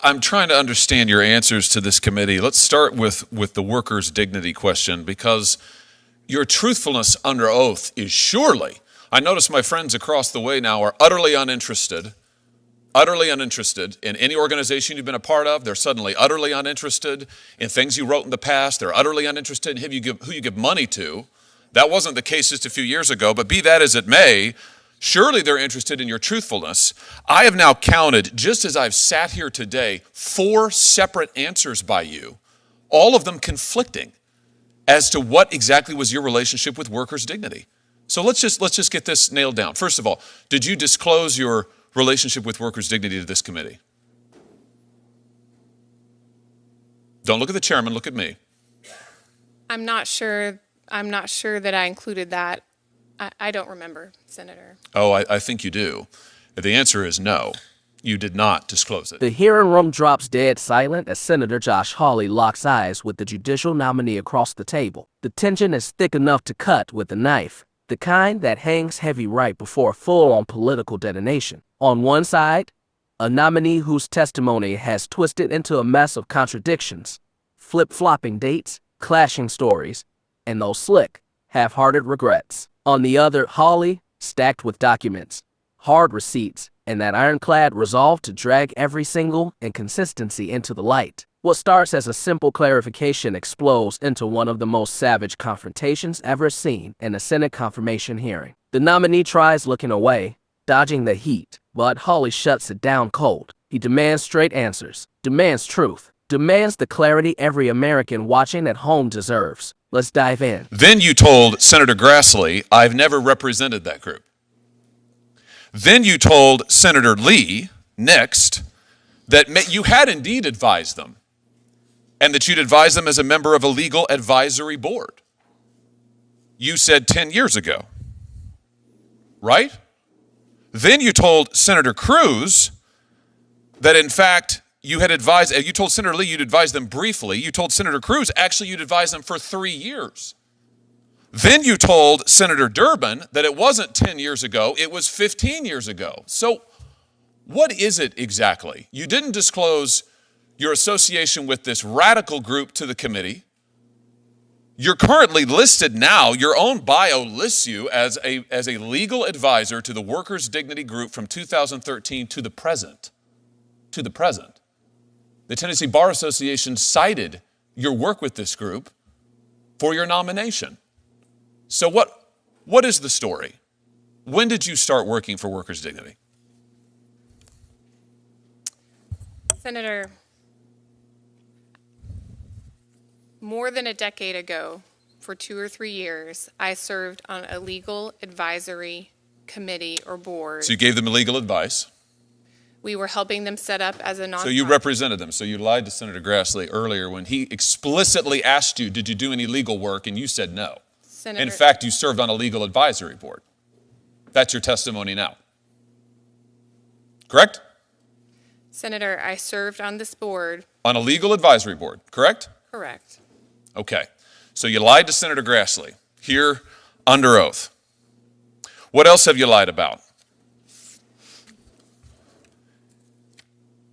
I'm trying to understand your answers to this committee. Let's start with the workers' dignity question, because your truthfulness under oath is surely, I notice my friends across the way now are utterly uninterested in any organization you've been a part of. They're suddenly utterly uninterested in things you wrote in the past. They're utterly uninterested in who you give money to. That wasn't the case just a few years ago, but be that as it may, surely they're interested in your truthfulness. I have now counted, just as I've sat here today, 4 separate answers by you, all of them conflicting as to what exactly was your relationship with workers' dignity. So let's just get this nailed down. First of all, did you disclose your relationship with workers' dignity to this committee? Don't look at the chairman, look at me. I'm not sure that I included that. I don't remember, Senator. Oh, I think you do. The answer is no. You did not disclose it. The hearing room drops dead silent as Senator Josh Hawley locks eyes with the judicial nominee across the table. The tension is thick enough to cut with a knife, the kind that hangs heavy right before a full-on political detonation. On one side, a nominee whose testimony has twisted into a mess of contradictions, flip-flopping dates, clashing stories, and those slick, half-hearted regrets. On the other, Hawley, stacked with documents, hard receipts, and that ironclad resolve to drag every single inconsistency into the light. What starts as a simple clarification explodes into one of the most savage confrontations ever seen in a Senate confirmation hearing. The nominee tries looking away, dodging the heat, but Hawley shuts it down cold. He demands straight answers, demands truth, demands the clarity every American watching at home deserves. Let's dive in. Then you told Senator Grassley, I've never represented that group. Then you told Senator Lee, next, that you had indeed advised them, and that you'd advised them as a member of a legal advisory board. You said 10 years ago, right? Then you told Senator Cruz that, in fact, you told Senator Lee you'd advised them briefly. You told Senator Cruz, actually, you'd advised them for 3 years. Then you told Senator Durbin that it wasn't 10 years ago, it was 15 years ago. So what is it exactly? You didn't disclose your association with this radical group to the committee. You're currently listed now, your own bio lists you as a legal advisor to the Workers' Dignity Group from 2013 to the present. To the present. The Tennessee Bar Association cited your work with this group for your nomination. So what is the story? When did you start working for Workers' Dignity? Senator, more than a decade ago, for 2 or 3 years, I served on a legal advisory committee or board. So you gave them legal advice. We were helping them set up as a nonprofit. So you represented them. So you lied to Senator Grassley earlier when he explicitly asked you, did you do any legal work? And you said no. Senator, in fact, you served on a legal advisory board. That's your testimony now. Correct? Senator, I served on this board. On a legal advisory board, correct? Correct. Okay. So you lied to Senator Grassley here under oath. What else have you lied about?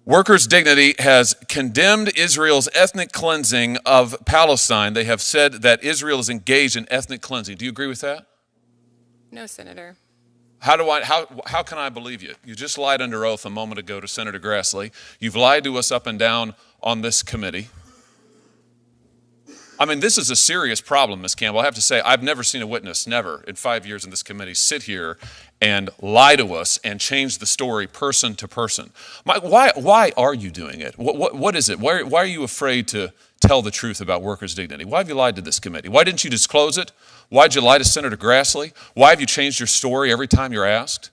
Workers' Dignity has condemned Israel's ethnic cleansing of Palestine. They have said that Israel is engaged in ethnic cleansing. Do you agree with that? No, Senator. How can I believe you? You just lied under oath a moment ago to Senator Grassley. You've lied to us up and down on this committee. I mean, this is a serious problem, Ms. Campbell. I have to say, I've never seen a witness, never, in 5 years in this committee, sit here and lie to us and change the story person to person. Why are you doing it? What is it? Why are you afraid to tell the truth about workers' dignity? Why have you lied to this committee? Why didn't you disclose it? Why did you lie to Senator Grassley? Why have you changed your story every time you're asked?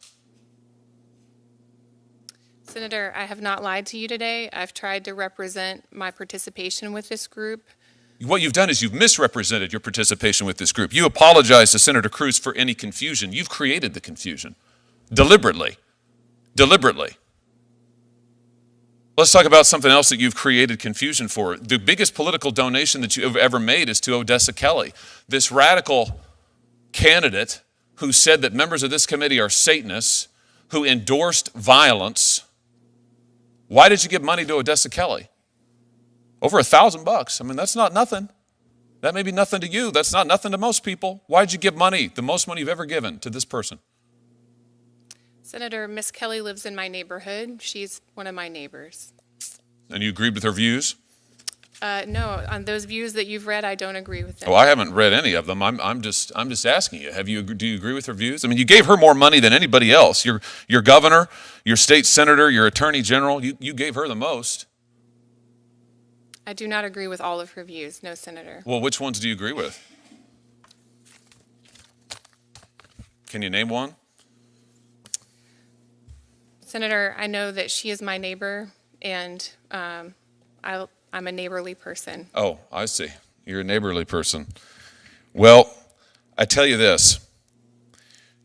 Senator, I have not lied to you today. I've tried to represent my participation with this group. What you've done is you've misrepresented your participation with this group. You apologize to Senator Cruz for any confusion. You've created the confusion. Deliberately. Deliberately. Let's talk about something else that you've created confusion for. The biggest political donation that you have ever made is to Odessa Kelly, this radical candidate who said that members of this committee are Satanists, who endorsed violence. Why did you give money to Odessa Kelly? Over $1,000. I mean, that's not nothing. That may be nothing to you. That's not nothing to most people. Why did you give money, the most money you've ever given, to this person? Senator, Miss Kelly lives in my neighborhood. She's one of my neighbors. And you agreed with her views? No, on those views that you've read, I don't agree with them. Oh, I haven't read any of them. I'm just asking you. Do you agree with her views? I mean, you gave her more money than anybody else. Your governor, your state senator, your attorney general, you gave her the most. I do not agree with all of her views, no, Senator. Well, which ones do you agree with? Can you name one? Senator, I know that she is my neighbor, and I'm a neighborly person. Oh, I see. You're a neighborly person. Well, I tell you this.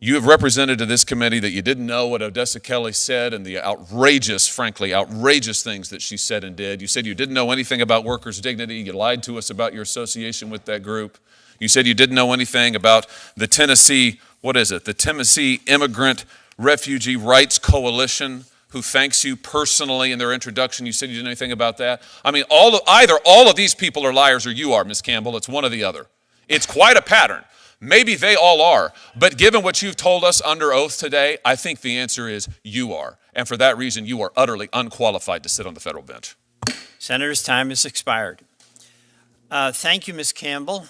You have represented to this committee that you didn't know what Odessa Kelly said and the frankly outrageous things that she said and did. You said you didn't know anything about workers' dignity. You lied to us about your association with that group. You said you didn't know anything about the Tennessee Immigrant Refugee Rights Coalition, who thanks you personally in their introduction. You said you didn't know anything about that. I mean, either all of these people are liars or you are, Ms. Campbell. It's one or the other. It's quite a pattern. Maybe they all are, but given what you've told us under oath today, I think the answer is you are. And for that reason, you are utterly unqualified to sit on the federal bench. Senator's time has expired. Thank you, Ms. Campbell,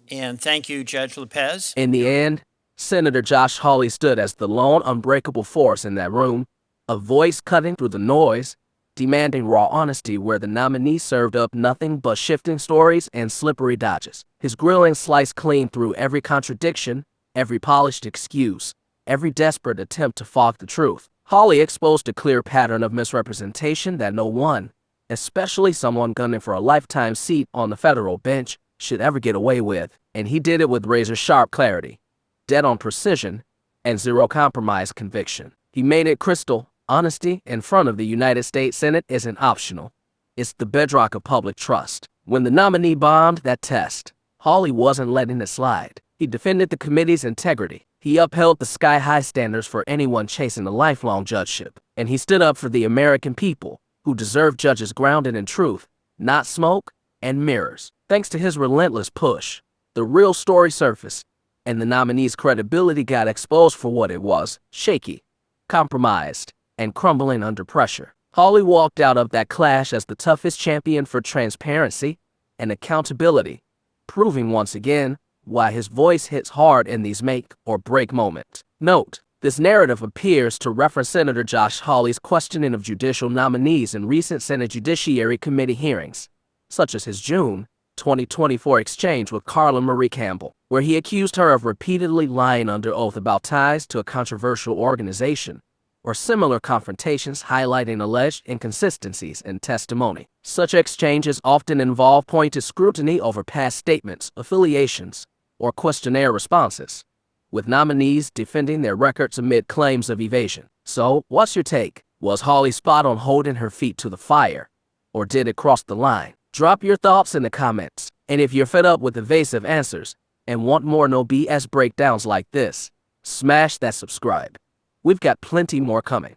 and thank you, Judge Lopez. In the end, Senator Josh Hawley stood as the lone unbreakable force in that room, a voice cutting through the noise, demanding raw honesty where the nominee served up nothing but shifting stories and slippery dodges. His grilling sliced clean through every contradiction, every polished excuse, every desperate attempt to fog the truth. Hawley exposed a clear pattern of misrepresentation that no one, especially someone gunning for a lifetime seat on the federal bench, should ever get away with, and he did it with razor-sharp clarity, dead-on precision, and zero-compromise conviction. He made it crystal. Honesty in front of the United States Senate isn't optional. It's the bedrock of public trust. When the nominee bombed that test, Hawley wasn't letting it slide. He defended the committee's integrity. He upheld the sky-high standards for anyone chasing a lifelong judgeship. And he stood up for the American people, who deserve judges grounded in truth, not smoke and mirrors. Thanks to his relentless push, the real story surfaced, and the nominee's credibility got exposed for what it was: shaky, compromised, and crumbling under pressure. Hawley walked out of that clash as the toughest champion for transparency and accountability, proving once again why his voice hits hard in these make-or-break moments. Note, this narrative appears to reference Senator Josh Hawley's questioning of judicial nominees in recent Senate Judiciary Committee hearings, such as his June 2024 exchange with Carla Marie Campbell, where he accused her of repeatedly lying under oath about ties to a controversial organization, or similar confrontations highlighting alleged inconsistencies in testimony. Such exchanges often involve pointed scrutiny over past statements, affiliations, or questionnaire responses, with nominees defending their records amid claims of evasion. So, what's your take? Was Hawley spot on holding her feet to the fire, or did it cross the line? Drop your thoughts in the comments, and if you're fed up with evasive answers and want more no BS breakdowns like this, smash that subscribe. We've got plenty more coming.